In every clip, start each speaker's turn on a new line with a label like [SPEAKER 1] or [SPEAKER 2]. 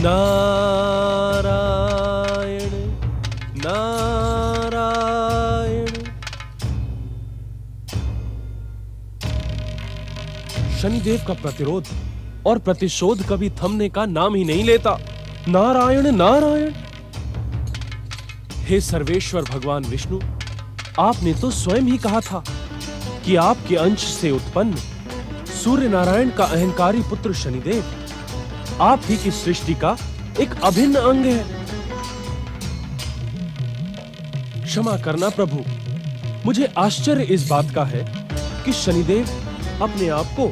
[SPEAKER 1] नारायण नारायण। शनिदेव का प्रतिरोध और प्रतिशोध कभी थमने का नाम ही नहीं लेता। नारायण नारायण। हे सर्वेश्वर भगवान विष्णु, आपने तो स्वयं ही कहा था कि आपके अंश से उत्पन्न सूर्य नारायण का अहंकारी पुत्र शनिदेव आप ही की सृष्टि का एक अभिन्न अंग है। क्षमा करना प्रभु, मुझे आश्चर्य इस बात का है कि शनिदेव अपने आप को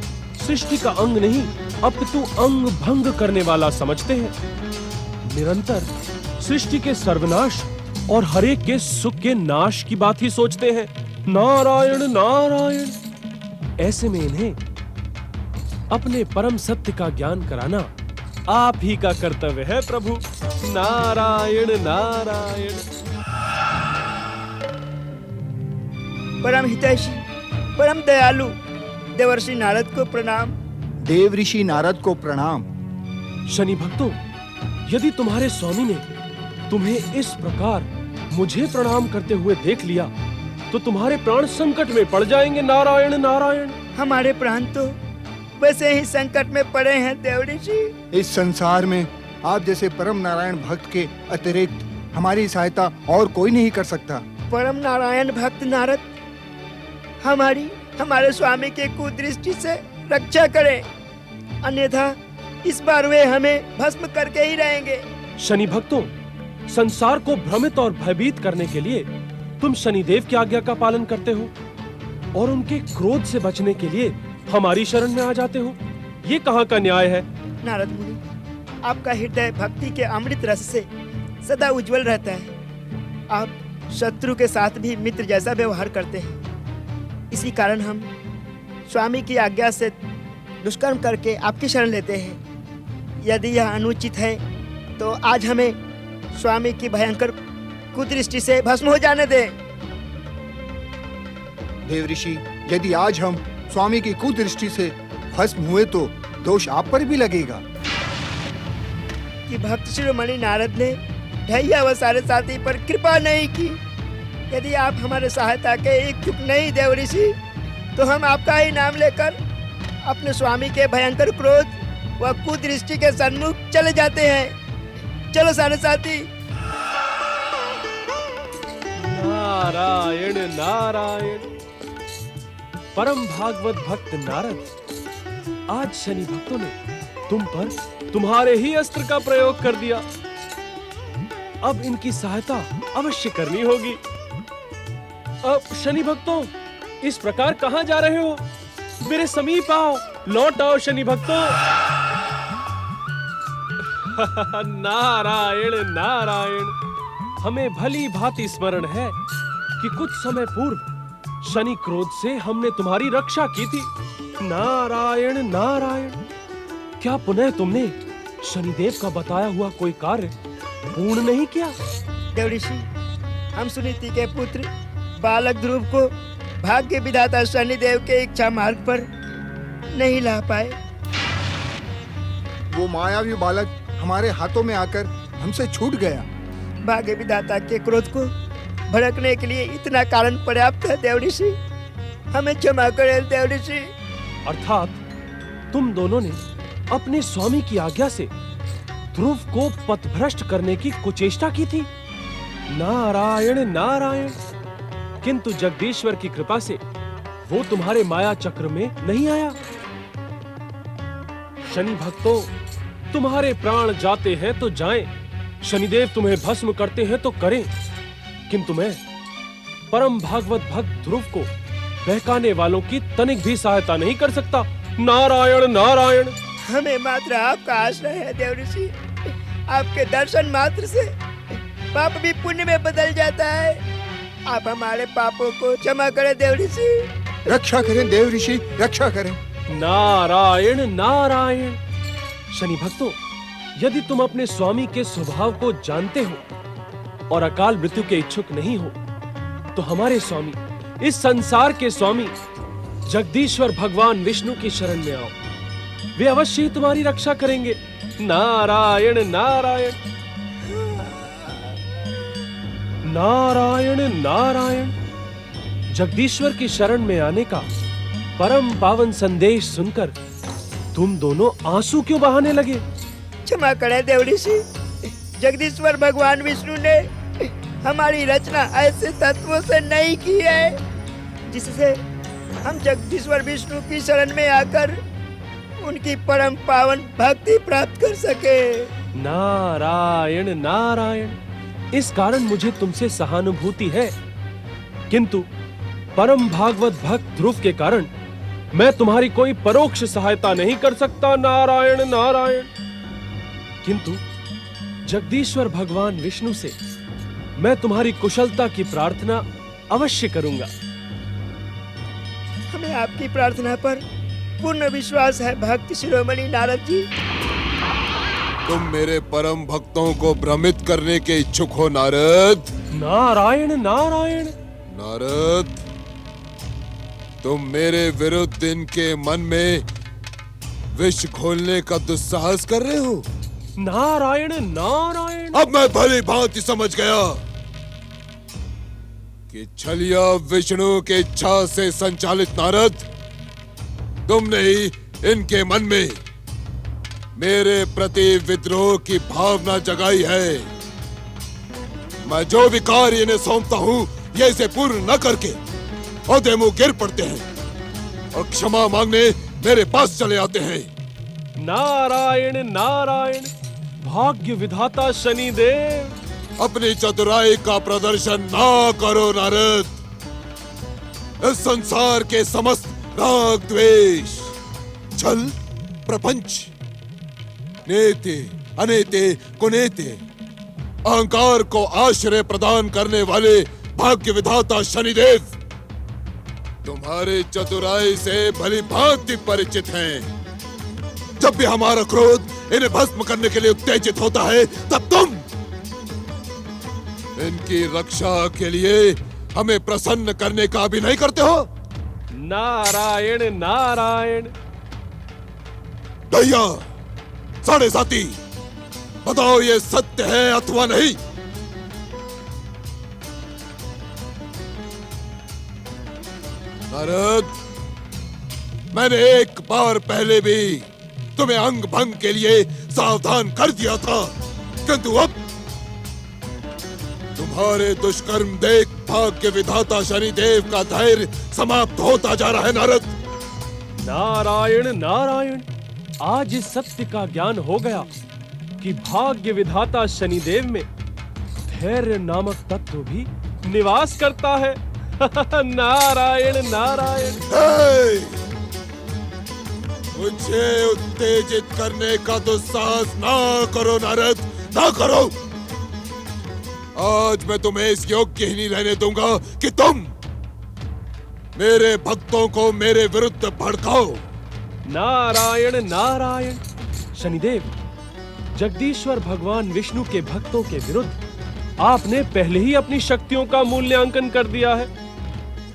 [SPEAKER 1] सृष्टि का अंग नहीं अपितु अंग भंग करने वाला समझते हैं। निरंतर सृष्टि के सर्वनाश और हरेक के सुख के नाश की बात ही सोचते हैं। नारायण नारायण। ऐसे में इन्हें अपने परम सत्य का ज्ञान कराना आप ही का कर्तव्य है प्रभु। नारायण नारायण।
[SPEAKER 2] परम हितैषी, परम दयालु देवर्षि नारद को प्रणाम।
[SPEAKER 3] देव ऋषि नारद को प्रणाम।
[SPEAKER 1] शनि भक्तों, यदि तुम्हारे स्वामी ने तुम्हें इस प्रकार मुझे प्रणाम करते हुए देख लिया तो तुम्हारे प्राण संकट में पड़ जाएंगे। नारायण नारायण।
[SPEAKER 2] हमारे प्राण तो वैसे ही संकट में पड़े हैं देव ऋषि।
[SPEAKER 3] इस संसार में आप जैसे परम नारायण भक्त के अतिरिक्त हमारी सहायता और कोई नहीं कर सकता।
[SPEAKER 2] परम नारायण भक्त नारद हमारे स्वामी के कुदृष्टि से रक्षा करें, अन्यथा इस बार वे हमें भस्म करके ही रहेंगे।
[SPEAKER 1] शनि भक्तों, संसार को भ्रमित और भयभीत करने के लिए तुम शनिदेव की आज्ञा का पालन करते हो और उनके क्रोध से बचने के लिए हमारी शरण में आ जाते हो। ये कहाँ का न्याय है?
[SPEAKER 2] नारद मुनि, आपका हृदय भक्ति के अमृत रस से सदा उज्जवल रहता है। आप शत्रु के साथ भी मित्र जैसा व्यवहार करते हैं। इसी कारण हम स्वामी की आज्ञा से दुष्कर्म करके आपकी शरण लेते हैं। यदि यह अनुचित है तो आज हमें स्वामी की भयंकर कुदृष्टि से भस्म हो जाने दें।
[SPEAKER 3] देव ऋषि, यदि आज हम स्वामी की कुदृष्टि से भस्म हुए तो दोष आप पर भी लगेगा।
[SPEAKER 2] कि भक्त शिरोमणि नारद ने ढैया व सारे साथी पर कृपा नहीं की। यदि आप हमारे सहायता के इच्छुक नहीं देव ऋषि, तो हम आपका ही नाम लेकर अपने स्वामी के भयंकर क्रोध व कुदृष्टि के सन्मुख चले जाते हैं। चलो सारे साथी।
[SPEAKER 1] नारायण नारायण। परम भागवत भक्त नारद, आज शनि भक्तों ने तुम पर तुम्हारे ही अस्त्र का प्रयोग कर दिया। अब इनकी सहायता अवश्य करनी होगी। अब शनि भक्तों, इस प्रकार कहां जा रहे हो? मेरे समीप आओ, लौट आओ शनि भक्तों। नारायण नारायण। हमें भली भांति स्मरण है कि कुछ समय पूर्व शनि क्रोध से हमने तुम्हारी रक्षा की थी। नारायण नारायण। क्या पुनः तुमने शनिदेव का बताया हुआ कोई कार्य पूर्ण नहीं किया?
[SPEAKER 2] देव ऋषि, हम सुनीति के पुत्र बालक ध्रुव को भाग्य विधाता शनिदेव के इच्छा मार्ग पर नहीं ला पाए।
[SPEAKER 3] वो मायावी बालक हमारे हाथों में आकर हमसे छूट गया।
[SPEAKER 2] भाग्य विधाता के क्रोध को भड़कने के लिए इतना कारण पर्याप्त है देव ऋषि। हमें क्षमा करें देव ऋषि।
[SPEAKER 1] अर्थात तुम दोनों ने अपने स्वामी की आज्ञा से ध्रुव को पथभ्रष्ट करने की कुचेष्टा की थी। नारायण नारायण। किंतु जगदीश्वर की कृपा से वो तुम्हारे माया चक्र में नहीं आया। शनि भक्तों, तुम्हारे प्राण जाते हैं तो जाएं, शनिदेव तुम्हें भस्म करते हैं तो करें, किंतु मैं परम भागवत भक्त ध्रुव को बहकाने वालों की तनिक भी सहायता नहीं कर सकता। नारायण नारायण।
[SPEAKER 2] हमें मात्र आपका आश्रय है देव ऋषि। आपके दर्शन मात्र से पाप भी पुण्य में बदल जाता है। आप हमारे पापों को क्षमा करें देव ऋषि।
[SPEAKER 3] रक्षा करें देव ऋषि, रक्षा करें।
[SPEAKER 1] नारायण नारायण। शनि भक्तों, यदि तुम अपने स्वामी के स्वभाव को जानते हो और अकाल मृत्यु के इच्छुक नहीं हो, तो हमारे स्वामी, इस संसार के स्वामी जगदीश्वर भगवान विष्णु की शरण में आओ। वे अवश्य ही तुम्हारी रक्षा करेंगे। नारायण नारायण नारायण नारायण। जगदीश्वर की शरण में आने का परम पावन संदेश सुनकर तुम दोनों आंसू क्यों बहाने लगे?
[SPEAKER 2] क्षमा करें देव ऋषि, जगदीश्वर भगवान विष्णु ने हमारी रचना ऐसे तत्वों से नहीं की है जिससे हम जगदीश्वर विष्णु की शरण में आकर उनकी परम पावन भक्ति प्राप्त कर सके।
[SPEAKER 1] नारायण नारायण। इस कारण मुझे तुमसे सहानुभूति है, किंतु परम भागवत भक्त ध्रुव के कारण मैं तुम्हारी कोई परोक्ष सहायता नहीं कर सकता। नारायण नारायण। किंतु जगदीश्वर भगवान विष्णु से मैं तुम्हारी कुशलता की प्रार्थना अवश्य करूंगा।
[SPEAKER 2] हमें आपकी प्रार्थना पर पूर्ण विश्वास है भक्त शिरोमणि नारद जी।
[SPEAKER 4] तुम मेरे परम भक्तों को भ्रमित करने के इच्छुक हो नारद।
[SPEAKER 1] नारायण नारायण।
[SPEAKER 4] नारद, तुम मेरे विरुद्ध इनके मन में विष घोलने का दुस्साहस कर रहे हो।
[SPEAKER 1] नारायण नारायण।
[SPEAKER 4] अब मैं भली भांति समझ गया कि छलिया विष्णु की इच्छा से संचालित नारद, तुमने ही इनके मन में मेरे प्रति विद्रोह की भावना जगाई है। मैं जो भी कार्य इन्हें सौंपता हूँ ये इसे पूर्ण न करके औदे मुंह गिर पड़ते हैं और क्षमा मांगने मेरे पास चले आते हैं।
[SPEAKER 1] नारायण नारायण। भाग्य विधाता शनिदेव,
[SPEAKER 4] अपनी चतुराई का प्रदर्शन ना करो नारद। इस संसार के समस्त राग द्वेष, छल, प्रपंच, नेते अनेते कुनेते, अहंकार को आश्रय प्रदान करने वाले भाग्य विधाता शनिदेव तुम्हारे चतुराई से भली भांति परिचित हैं। जब भी हमारा क्रोध इन्हें भस्म करने के लिए उत्तेजित होता है, तब तुम इनकी रक्षा के लिए हमें प्रसन्न करने का भी नहीं करते हो।
[SPEAKER 1] नारायण नारायण।
[SPEAKER 4] दैया, साढ़े साथी, बताओ ये सत्य है अथवा नहीं। नारद, मैंने एक बार पहले भी तुम्हें अंग भंग के लिए सावधान कर दिया था, किंतु अब तुम्हारे दुष्कर्म देख भाग्य विधाता शनिदेव का धैर्य समाप्त होता जा रहा है। नारद,
[SPEAKER 1] नारायण नारायण। आज इस सत्य का ज्ञान हो गया कि भाग्य विधाता शनिदेव में धैर्य नामक तत्व भी निवास करता है। नारायण नारायण।
[SPEAKER 4] मुझे उत्तेजित करने का दुस्साहस ना करो नारद, ना करो। आज मैं तुम्हें इस योग्य ही नहीं रहने दूंगा कि तुम मेरे भक्तों को मेरे विरुद्ध भड़काओ।
[SPEAKER 1] नारायण नारायण। शनिदेव, जगदीश्वर भगवान विष्णु के भक्तों के विरुद्ध आपने पहले ही अपनी शक्तियों का मूल्यांकन कर दिया है।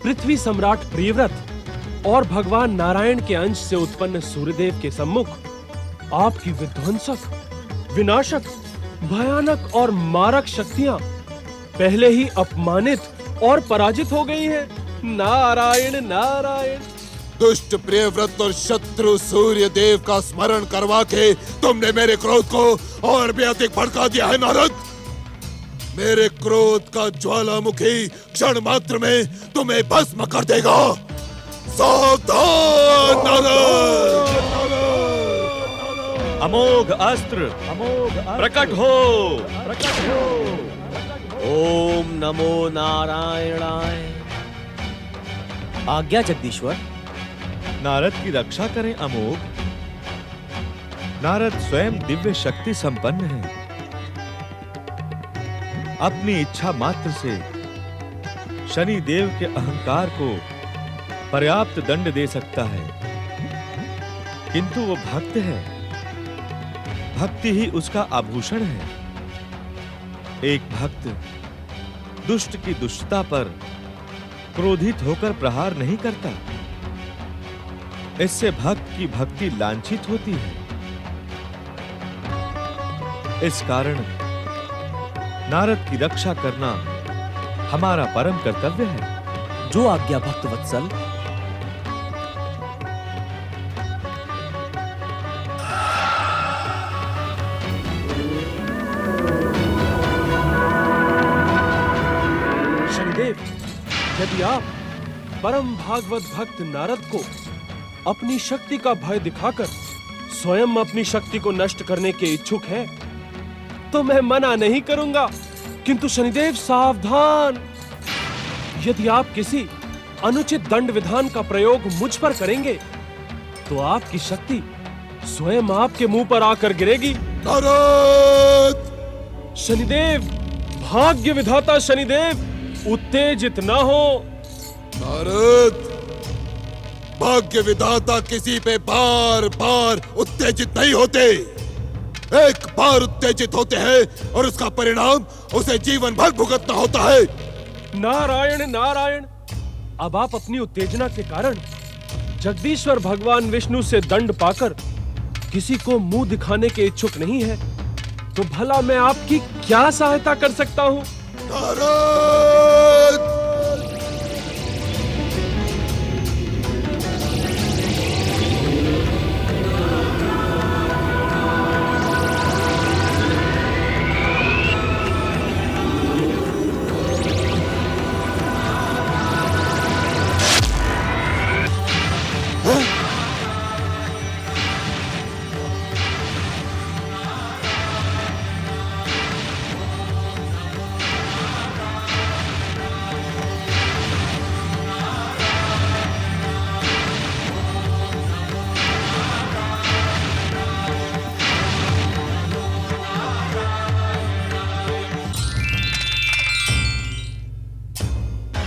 [SPEAKER 1] पृथ्वी सम्राट प्रियव्रत और भगवान नारायण के अंश से उत्पन्न सूर्यदेव के सम्मुख आपकी विध्वंसक, विनाशक, भयानक और मारक शक्तियां पहले ही अपमानित और पराजित हो गई हैं। नारायण नारायण।
[SPEAKER 4] दुष्ट प्रियव्रत और शत्रु सूर्य देव का स्मरण करवा के तुमने मेरे क्रोध को और भी अधिक भड़का दिया है नारद। मेरे क्रोध का ज्वालामुखी क्षण मात्र में तुम्हें भस्म कर देगा। सावधान नारद।
[SPEAKER 5] अमोघ अस्त्र प्रकट हो। ओम नमो नारायणाय।
[SPEAKER 6] आज्ञा जगदीश्वर।
[SPEAKER 5] नारद की रक्षा करें अमोघ। नारद स्वयं दिव्य शक्ति संपन्न है, अपनी इच्छा मात्र से शनि देव के अहंकार को पर्याप्त दंड दे सकता है, किंतु वो भक्त है, भक्ति ही उसका आभूषण है। एक भक्त दुष्ट की दुष्टता पर क्रोधित होकर प्रहार नहीं करता, इससे भक्त की भक्ति लांछित होती है। इस कारण नारद की रक्षा करना हमारा परम कर्तव्य है।
[SPEAKER 6] जो आज्ञा भक्त वत्सल।
[SPEAKER 1] शनिदेव, यदि आप परम भागवत भक्त नारद को अपनी शक्ति का भय दिखाकर स्वयं अपनी शक्ति को नष्ट करने के इच्छुक हैं, तो मैं मना नहीं करूंगा। किंतु शनिदेव सावधान, यदि आप किसी अनुचित दंड विधान का प्रयोग मुझ पर करेंगे तो आपकी शक्ति स्वयं आपके मुंह पर आकर गिरेगी।
[SPEAKER 4] नारद!
[SPEAKER 1] शनिदेव, भाग्य विधाता शनिदेव, उत्तेजित न हो।
[SPEAKER 4] नारद, भाग्य विधाता किसी पे बार बार उत्तेजित नहीं होते। एक बार उत्तेजित होते हैं और उसका परिणाम उसे जीवन भर भुगतना होता है।
[SPEAKER 1] नारायण नारायण, अब आप अपनी उत्तेजना के कारण जगदीश्वर भगवान विष्णु से दंड पाकर किसी को मुंह दिखाने के इच्छुक नहीं है, तो भला मैं आपकी क्या सहायता कर सकता हूं?
[SPEAKER 4] नारद!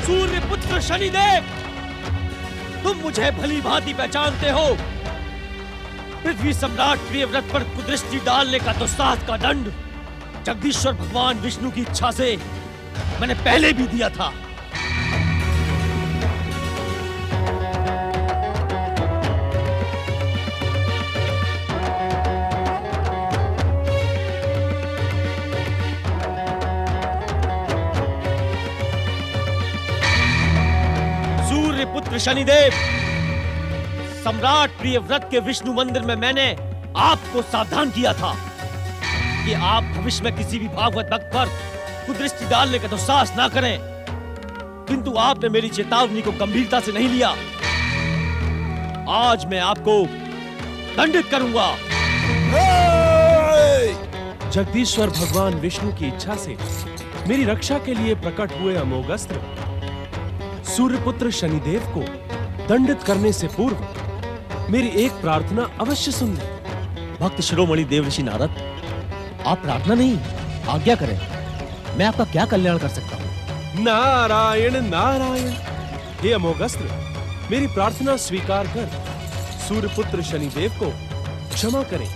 [SPEAKER 6] सूर्यपुत्र शनिदेव, तुम मुझे भली भांति पहचानते हो। पृथ्वी सम्राट प्रियव्रत पर कुदृष्टि डालने का दुस्साहस का दंड जगदीश्वर भगवान विष्णु की इच्छा से मैंने पहले भी दिया था। पुत्र शनिदेव, सम्राट प्रियव्रत के विष्णु मंदिर में मैंने आपको सावधान किया था कि आप भविष्य में किसी भी भागवत भक्त पर कुदृष्टि डालने का दुस्साहस ना करें, किंतु आपने मेरी चेतावनी को गंभीरता से नहीं लिया। आज मैं आपको दंडित करूंगा।
[SPEAKER 1] जगदीश्वर भगवान विष्णु की इच्छा से मेरी रक्षा के लिए प्रकट हुए अमोघ अस्त्र सूर्यपुत्र शनिदेव को दंडित करने से पूर्व मेरी एक प्रार्थना अवश्य सुन ले।
[SPEAKER 6] भक्त शिरोमणि देवर्षि नारद, आप प्रार्थना नहीं, आज्ञा करें। मैं आपका क्या कल्याण कर सकता हूँ?
[SPEAKER 1] नारायण नारायण, हे अमोघ अस्त्र, मेरी प्रार्थना स्वीकार कर सूर्यपुत्र शनिदेव को क्षमा करें।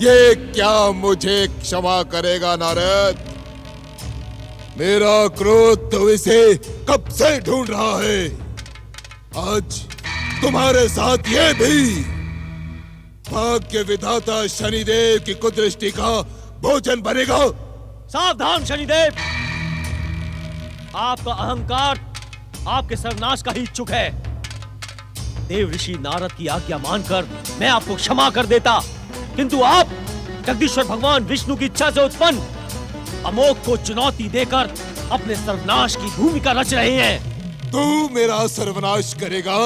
[SPEAKER 4] ये क्या मुझे क्षमा करेगा नारद? मेरा क्रोध तो इसे कब से ढूंढ रहा है। आज तुम्हारे साथ ये भी भाग्य विधाता शनिदेव की कुदृष्टि का भोजन बनेगा।
[SPEAKER 6] सावधान शनिदेव, आपका अहंकार आपके सर्वनाश का ही इच्छुक है। देव ऋषि नारद की आज्ञा मानकर मैं आपको क्षमा कर देता, किंतु आप जगदीश्वर भगवान विष्णु की इच्छा से उत्पन्न अमोघ को चुनौती देकर अपने सर्वनाश की भूमिका रच रहे हैं।
[SPEAKER 4] तू मेरा सर्वनाश करेगा?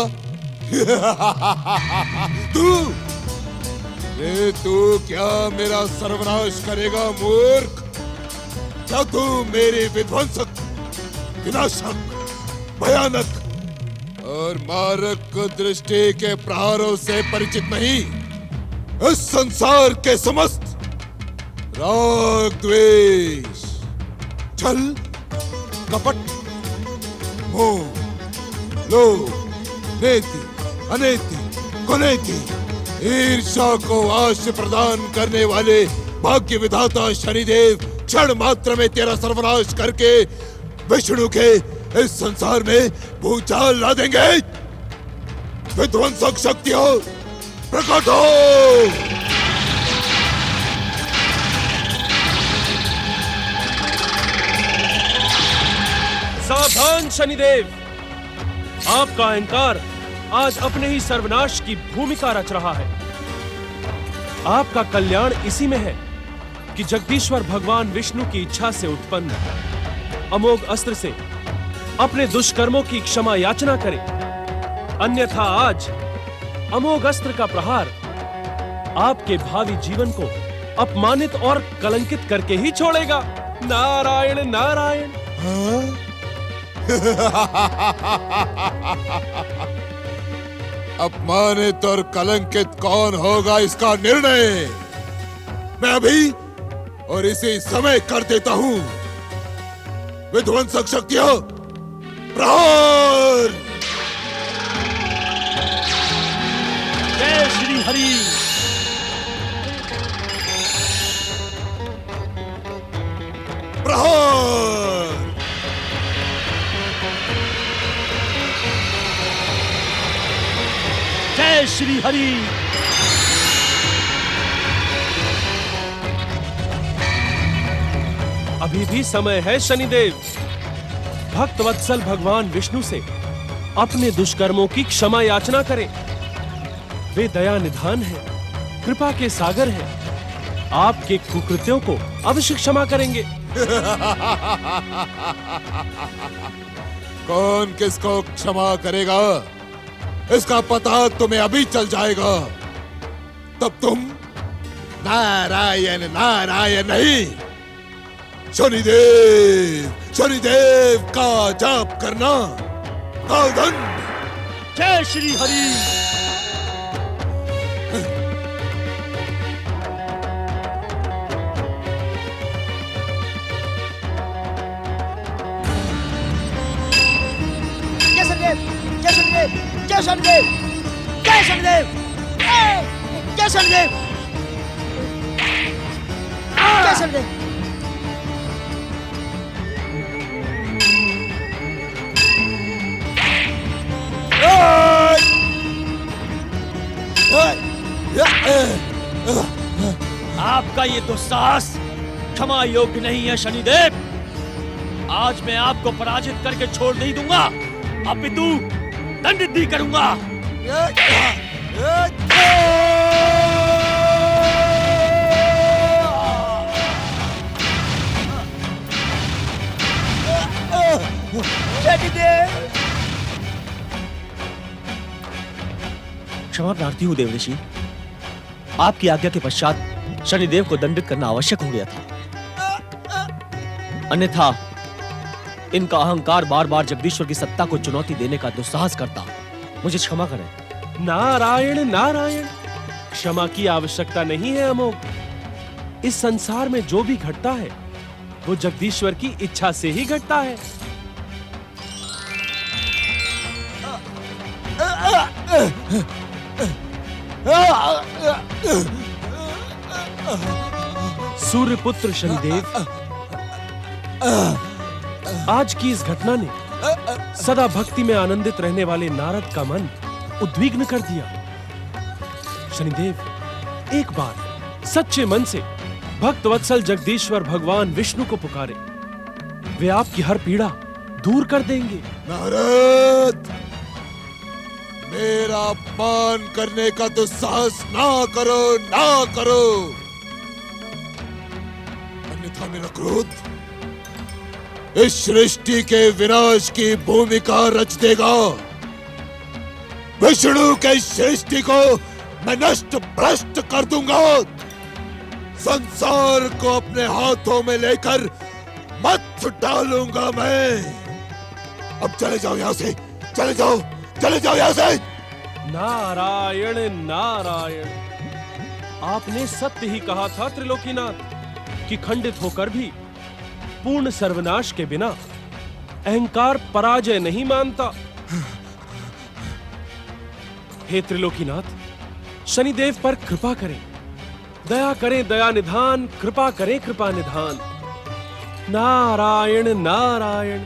[SPEAKER 4] तू क्या मेरा सर्वनाश करेगा मूर्ख? क्या तू मेरी विध्वंसक, विनाशक, भयानक और मारक दृष्टि के प्रहारों से परिचित नहीं? इस संसार के समस्त राग, द्वेष, छल, कपट, मोह, लोभ, नेति, अनेति, कुनेति, ईर्ष्या को आश्रय प्रदान करने वाले भाग्य विधाता शनिदेव क्षण मात्र में तेरा सर्वनाश करके विष्णु के इस संसार में भूचाल ला देंगे। विध्वंसक शक्तियों प्रकट हो।
[SPEAKER 1] सावधान शनिदेव, आपका अहंकार आज अपने ही सर्वनाश की भूमिका रच रहा है। आपका कल्याण इसी में है कि जगदीश्वर भगवान विष्णु की इच्छा से उत्पन्न अमोघ अस्त्र से अपने दुष्कर्मों की क्षमा याचना करें, अन्यथा आज अमोघ अस्त्र का प्रहार आपके भावी जीवन को अपमानित और कलंकित करके ही छोड़ेगा। नारायण नारायण।
[SPEAKER 4] अपमानित और कलंकित कौन होगा इसका निर्णय मैं अभी और इसी समय कर देता हूं। विध्वंसक शक्तियों प्रहार।
[SPEAKER 6] जय श्री हरि।
[SPEAKER 4] प्रहार।
[SPEAKER 6] जय श्री हरि।
[SPEAKER 1] अभी भी समय है शनिदेव। भक्त वत्सल भगवान विष्णु से अपने दुष्कर्मों की क्षमा याचना करें। वे दया निधान हैं, कृपा के सागर हैं। आपके कुकृत्यों को अवश्य क्षमा करेंगे।
[SPEAKER 4] कौन किसको क्षमा करेगा इसका पता तुम्हें अभी चल जाएगा। तब तुम नारायण नारायण नहीं, शनिदेव शनिदेव का जाप करना। सावधान।
[SPEAKER 6] जय श्री हरि।
[SPEAKER 2] जय शनिदेव, जय शनिदेव, जय शनिदेव, जय शनिदेव, जय शनिदेव, जय शनिदेव।
[SPEAKER 6] आपका ये दुस्साहस क्षमा योग्य नहीं है शनिदेव। आज मैं आपको पराजित करके छोड़ नहीं दूंगा, अपितु दंडित भी करूंगा। क्षमा प्रार्थी हूं देवऋषि। आपकी आज्ञा के पश्चात शनिदेव को दंडित करना आवश्यक हो गया था, अन्यथा इनका अहंकार बार बार जगदीश्वर की सत्ता को चुनौती देने का दुस्साहस करता। मुझे क्षमा करें।
[SPEAKER 1] नारायण नारायण। क्षमा की आवश्यकता नहीं है अमोघ। इस संसार में जो भी घटता है वो जगदीश्वर की इच्छा से ही घटता है। सूर्यपुत्र शनिदेव, आज की इस घटना ने सदा भक्ति में आनंदित रहने वाले नारद का मन उद्विग्न कर दिया। शनिदेव, एक बार सच्चे मन से भक्त वत्सल जगदीश्वर भगवान विष्णु को पुकारे, वे आपकी हर पीड़ा दूर कर देंगे।
[SPEAKER 4] नारद, मेरा अपमान करने का दुस्साहस ना करो, ना करो, अन्यथा मेरा क्रोध इस सृष्टि के विनाश की भूमिका रच देगा। विष्णु के सृष्टि को मैं नष्ट भ्रष्ट कर दूंगा। संसार को अपने हाथों में लेकर मत डालूंगा मैं। अब चले जाओ यहां से, चले जाओ, चले जाओ यहां से।
[SPEAKER 1] नारायण नारायण। आपने सत्य ही कहा था त्रिलोकीनाथ कि खंडित होकर भी पूर्ण सर्वनाश के बिना अहंकार पराजय नहीं मानता। हे त्रिलोकीनाथ, शनिदेव पर कृपा करें, दया करें दया निधान, कृपा करें कृपा निधान। नारायण नारायण।